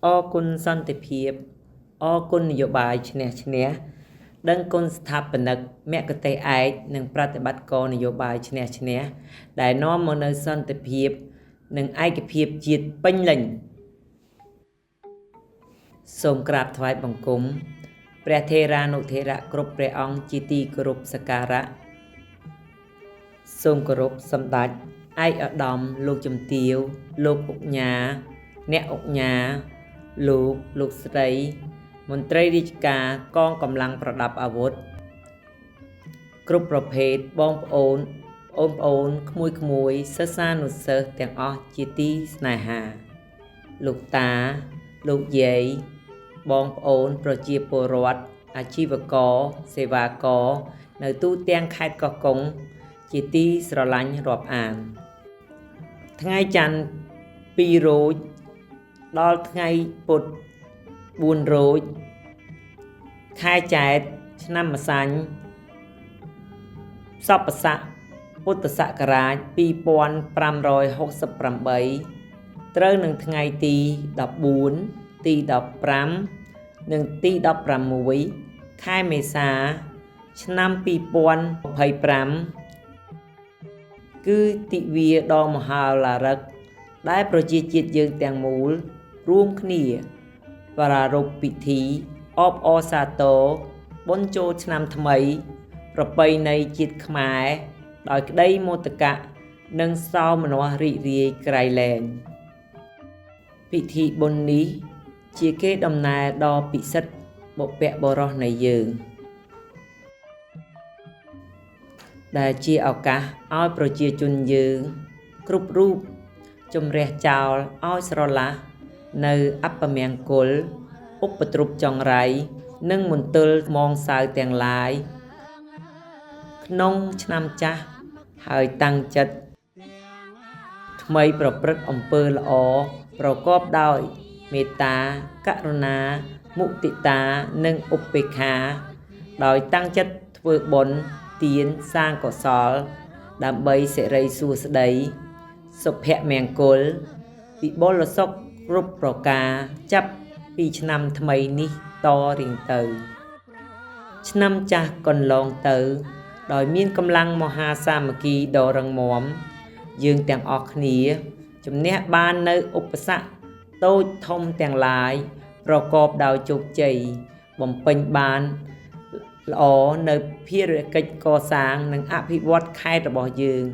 អរគុណសន្តិភាពអរគុណនយោបាយឈ្នះឈ្នះដឹងគុណស្ថាបនិកមគ្គុទ្ទេសក៍ឯកនិងប្រតិបត្តិការនយោបាយឈ្នះឈ្នះដែលនាំមកនូវសន្តិភាពនិងឯកភាពជាតិពេញលេញសូមក្រាបថ្វាយបង្គំព្រះថេរានុថេរៈគ្រប់ព្រះអង្គជាទីគោរពសក្ការៈសូមគោរពសម្ដេចឯកឧត្តមលោកជំទាវលោកឧកញ៉ាអ្នកឧកញ៉ាលោកស្រីមន្ត្រីរាជការកងកម្លាំងប្រដាប់អាវុធគ្រប់ប្រភេទបងប្អូនក្មួយសិស្សានុសិស្សទាំងអស់ជាទីស្នេហាលោកតាលោកយាយបងប្អូនប្រជាពលរដ្ឋអាជីវករសេវាករនៅទូទាំងខេត្តកោះកុងជាទីស្រឡាញ់រាប់អានថ្ងៃច័ន្ទ2រោចដល់ថ្ងៃពុធ4រោចខែចែកឆ្នាំម្សាញ់សពស័កពុទ្ធសករាជ2568ត្រូវនឹងថ្ងៃទី14ទី15និងទី16ខែមេសាឆ្នាំ2025គឺទិវាដ៏មហោឡារិកដែលប្រជាជាតិយើងទាំងមូលរួមគ្នាប្រារព្ធពិធីអបអរសាទរបុណ្យចូលឆ្នាំថ្មីប្រពៃណីជាតិខ្មែរដោយក្តីមោទកៈនិងសោមនស្សរីករាយក្រៃលែងពិធីបុណ្យនេះជាកេរដំណែលដ៏ពិសិដ្ឋបុព្វបុរសនៃយើងដែលជាឱកាសឲ្យប្រជាជនយើងគ្រប់រូបជំរះចោលឲ្យស្រឡះនៅអពមង្គលឧបទ្រពចង្រៃនិងមន្ទិលមងសៅទាំងឡាយក្នុងឆ្នាំចាស់ហើយតាំងចិត្តថ្មីប្រព្រឹត្តអំពើល្អប្រកបដោយមេត្តាករុណាមុទិតានិងឧបេក្ខាដោយតាំងចិត្តធ្វើបុណ្យទានសាងកុសលដើម្បីសិរីសួស្តីសុភមង្គលវិបុលសុខគ្រប់ប្រការចាប់ពីឆ្នាំថ្មីនេះតរៀងទៅឆ្នាំចាស់កន្លងទៅដោយមានកម្លាំងមហាសាមគ្គីដ៏រឹងមាំយើងទាំងអស់គ្នាជំនះបាននៅឧបសគ្គតូចធំទាំងឡាយប្រកបដោយជោគជ័យបំពេញបានល្អនៅភារកិច្ចកសាងនិងអភិវឌ្ឍខេត្តរបស់យើង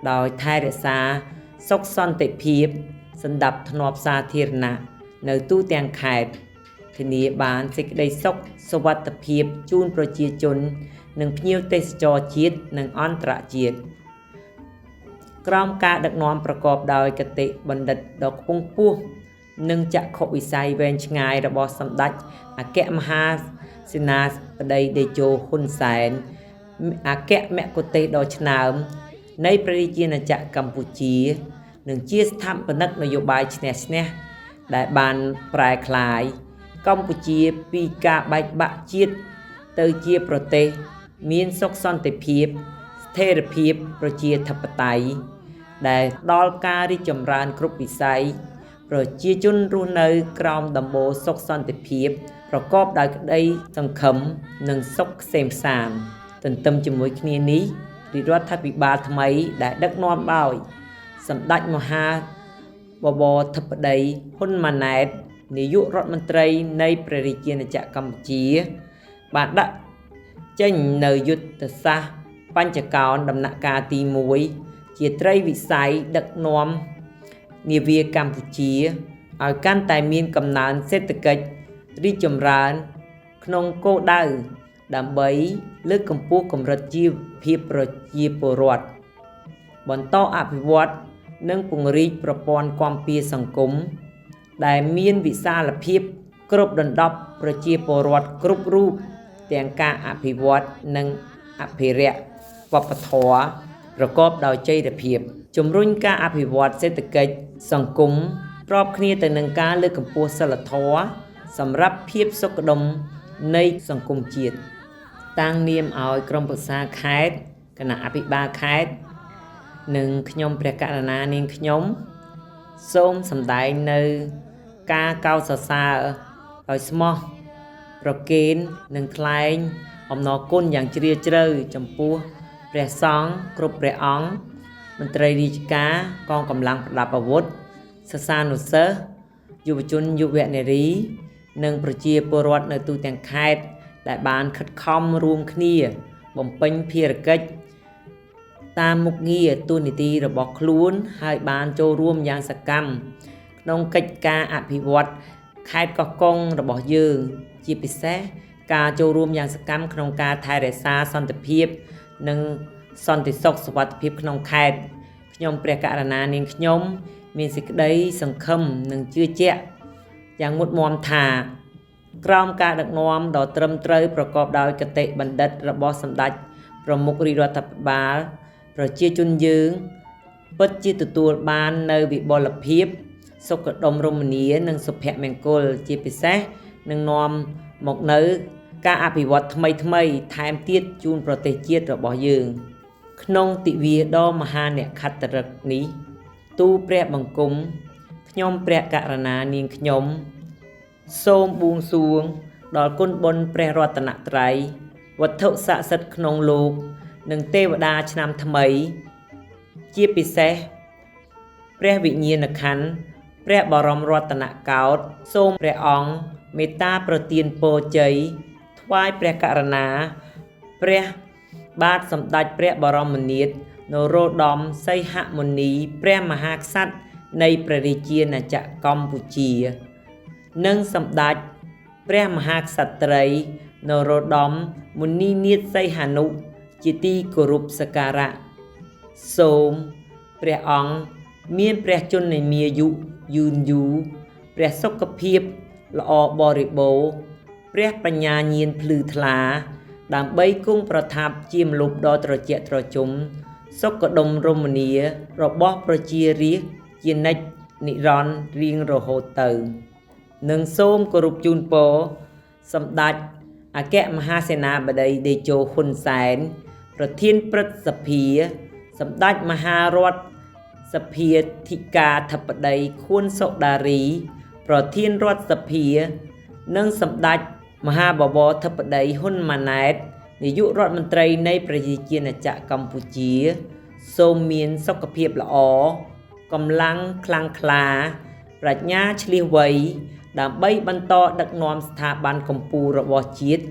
ដោយថែរក្សាសុខសន្តិភាពសណ្ដាប់ធ្នាប់សាធារណៈនៅទូទាំងខេត្តធានាបានសេចក្តីសុខសុវត្ថិភាពជូនប្រជាជននិងភ្ញៀវទេសចរជាតិនិងអន្តរជាតិក្រោមការដឹកនាំប្រកបដោយគតិបណ្ឌិតដ៏ខ្ពង់ខ្ពស់និងចក្ខុវិស័យវែងឆ្ងាយរបស់សម្ដេចអគ្គមហាសេនាបតីតេជោហ៊ុនសែនអគ្គមគ្គុទ្ទេសក៍ដ៏ឆ្នើមនៃព្រះរាជាណាចក្រកម្ពុជានិងជាស្ថាបនិកនយោបាយឈ្នះឈ្នះដែលបានប្រែក្លាយកម្ពុជាពីការបែកបាក់ជាតិទៅជាប្រទេសមានសុខសន្តិភាពស្ថិរភាពប្រជាធិបតេយ្យដែលដល់ការរីកចម្រើនគ្រប់វិស័យប្រជាជនរស់នៅក្រោមដំបូលសុខសន្តិភាពប្រកបដោយក្តីសង្ឃឹមនិងសុខក្សេមក្សាន្តទន្ទឹមជាមួយគ្នានេះរដ្ឋាភិបាលថ្មីដែលដឹកនាំដោយសម្ដេចមហាបបរធិបតីហ៊ុនម៉ាណែតនាយករដ្ឋមន្ត្រីនៃព្រះរាជាណាចក្រកម្ពុជាបានដាក់ចេញនៅយុទ្ធសាស្ត្របញ្ចកោណដំណាក់កាលទី1ជាត្រីវិស័យដឹកនាំនាវាកម្ពុជាឲ្យកាន់តែមានកំណើនសេដ្ឋកិច្ចរីកចម្រើនក្នុងគោលដៅដើម្បីលើកកម្ពស់កម្រិតជីវភាពប្រជាពលរដ្ឋបន្តអភិវឌ្ឍនិងពង្រីកប្រព័ន្ធគាំពារសង្គមដែលមានវិសាលភាពគ្រប់ដណ្ដប់ប្រជាពលរដ្ឋគ្រប់រូបទាំងការអភិវឌ្ឍនិងអភិរក្សវប្បធម៌ប្រកបដោយចីរភាពជំរុញការអភិវឌ្ឍសេដ្ឋកិច្ចសង្គមស្របគ្នាទៅនឹងការលើកកម្ពស់សីលធម៌សម្រាប់ភាពសុខដុមនៃសង្គមជាតិតាំងនាមឲ្យក្រុមប្រឹក្សាខេត្តគណៈអភិបាលខេត្តនិងខ្ញុំព្រះករុណានាងខ្ញុំសូមសម្ដែងនៅ ការកោតសរសើរដោយស្មោះប្រគេននិងថ្លែងអំណរគុណយ៉ាងជ្រាលជ្រៅចំពោះព្រះសង្ឃគ្រប់ព្រះអង្គមន្ត្រីរាជការកងកម្លាំងប្រដាប់អាវុធសិស្សានុសិស្សយុវជនយុវនារីនិងប្រជាពលរដ្ឋនៅទូទាំងខេត្តដែលបានខិតខំរួមគ្នាបំពេញភារកិច្ចតាមមុខងារទូនីតិរបស់ខ្លួនហើយបានចូលរួមយ៉ាងសកម្មក្នុងកិច្ចការអភិវឌ្ឍខេត្តកោះកុងរបស់យើងជាពិសេសការចូលរួមយ៉ាងសកម្មក្នុងការថែរក្សាសន្តិភាពនិងសន្តិសុខសុវត្ថិភាពក្នុងខេត្តខ្ញុំព្រះករុណានាងខ្ញុំមានសេចក្តីសង្ឃឹមនិងជឿជាក់យ៉ាងមុតមមថាក្រោមការដឹកនាំដ៏ត្រឹមត្រូវប្រកបដោយគតិបណ្ឌិតរបស់សម្ដេចប្រមុខរាជរដ្ឋាភិបាលប្រជាជនយើងពិតជាទទួលបាននៅវិបុលភាពសុខដុមរមនានិងសុភមង្គលជាពិសេសនឹងនាំមកនៅការអភិវឌ្ឍថ្មីថែមទៀតជូនប្រទេសជាតិរបស់យើងក្នុងទិវាដ៏មហានក្ខត្តឫក្សនេះទូលព្រះបង្គំខ្ញុំព្រះករុណានាងខ្ញុំសូមបួងសួងដល់គុណបុណ្យព្រះរតនត្រ័យវត្ថុស័ក្តិសិទ្ធិក្នុងលោកនិងទេវតាឆ្នាំថ្មីជាពិសេសព្រះវិញ្ញាណក្ខន្ធព្រះបរមរតនកោដ្ឋសូមព្រះអង្គមេត្តាប្រទានពរជ័យថ្វាយព្រះករុណាព្រះបាទសម្ដេចព្រះបរមនាថនរោត្តមសីហមុនីព្រះមហាក្សត្រនៃព្រះរាជាណាចក្រកម្ពុជានិងសម្ដេចព្រះមហាក្សត្រីនរោត្តមមុនីនាថសីហនុជាទីគោរពសក្ការៈសូមព្រះអង្គមានព្រះជន្មាយុយឺនយូរព្រះសុខភាពល្អបរិបូរណ៍ព្រះបញ្ញាញាណភ្លឺថ្លាដើម្បីគង់ប្រថាប់ជាម្លប់ដ៏ត្រជាក់ត្រជុំសុខដុមរមនារបស់ប្រជារាស្ត្រជានិច្ចនិរន្តរ៍រៀងរហូតទៅនិងសូមគោរពជូនពរសម្ដេចអគ្គមហាសេនាបតីតេជោហ៊ុនសែនប្រធានព្រឹទ្ធសភាសម្ដេចមហារដ្ឋសភាធិការធិបតីខួនសុដារីប្រធានរដ្ឋសភានិងសម្ដេចមហាបវរធិបតីហ៊ុនម៉ាណែតនាយករដ្ឋមន្ត្រីនៃប្រជាជាតិចក្រកម្ពុជាសូមមានសុខភាពល្អកម្លាំងខ្លាំងក្លាប្រាជ្ញាឆ្លៀសវៃដើម្បីបន្តដឹកនាំស្ថាប័នកម្ពុជារបស់ជាតិ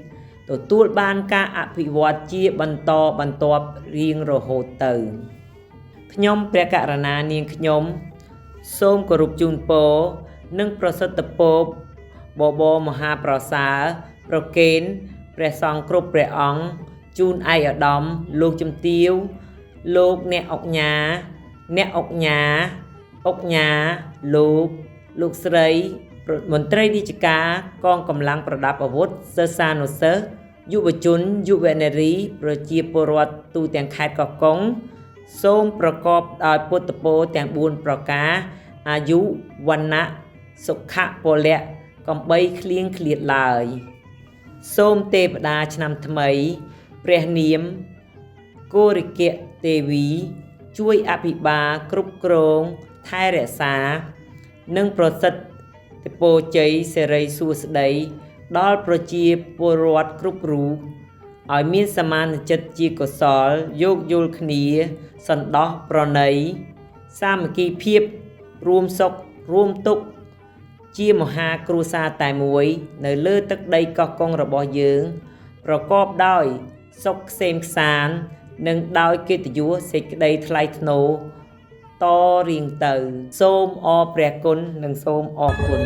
ទទួលបានការអភិវឌ្ឍជាបន្តបន្ទាប់រៀងរហូតទៅខ្ញុំព្រះករុណានាងខ្ញុំសូមគោរពជូនពរនិងប្រសិទ្ធពរបបរមហាប្រសើរប្រគេនព្រះសង្ឃគ្រប់ព្រះអង្គជូនឯកឧត្តមលោកជំទាវលោកអ្នកអង្គញាលោកស្រីមន្ត្រីរាជការកងកម្លាំងប្រដាប់អាវុធសិស្សានុសិស្សយុវជនយុវនារីប្រជាពលរដ្ឋទូទាំងខេត្តកោះកុងសូមប្រកបដោយពុទ្ធពរទាំង4ប្រការអាយុវណ្ណៈសុខៈពលៈកំបីឃ្លៀងឃ្លាតឡើយសូមទេវតាឆ្នាំថ្មីព្រះនាមគោរិកៈទេវីជួយអភិបាលគ្រប់គ្រងថែរក្សានិងប្រសិទ្ធពរជ័យសិរីសួស្តីដល់ប្រជាពលរដ្ឋគ្រប់រូបឲ្យមានសមានចិត្តជាកុសលយោគយល់គ្នាសន្តោសប្រណីសាមគ្គីភាពរួមសុខរួមទុក្ខជាមហាគ្រួសារតែមួយនៅលើទឹកដីកោះកុងរបស់យើងប្រកបដោយសុខក្សេមក្សាន្តនិងដោយកិត្តិយសសេចក្តីថ្លៃថ្នូរតរៀងទៅសូមអរព្រះគុណនិងសូមអរគុណ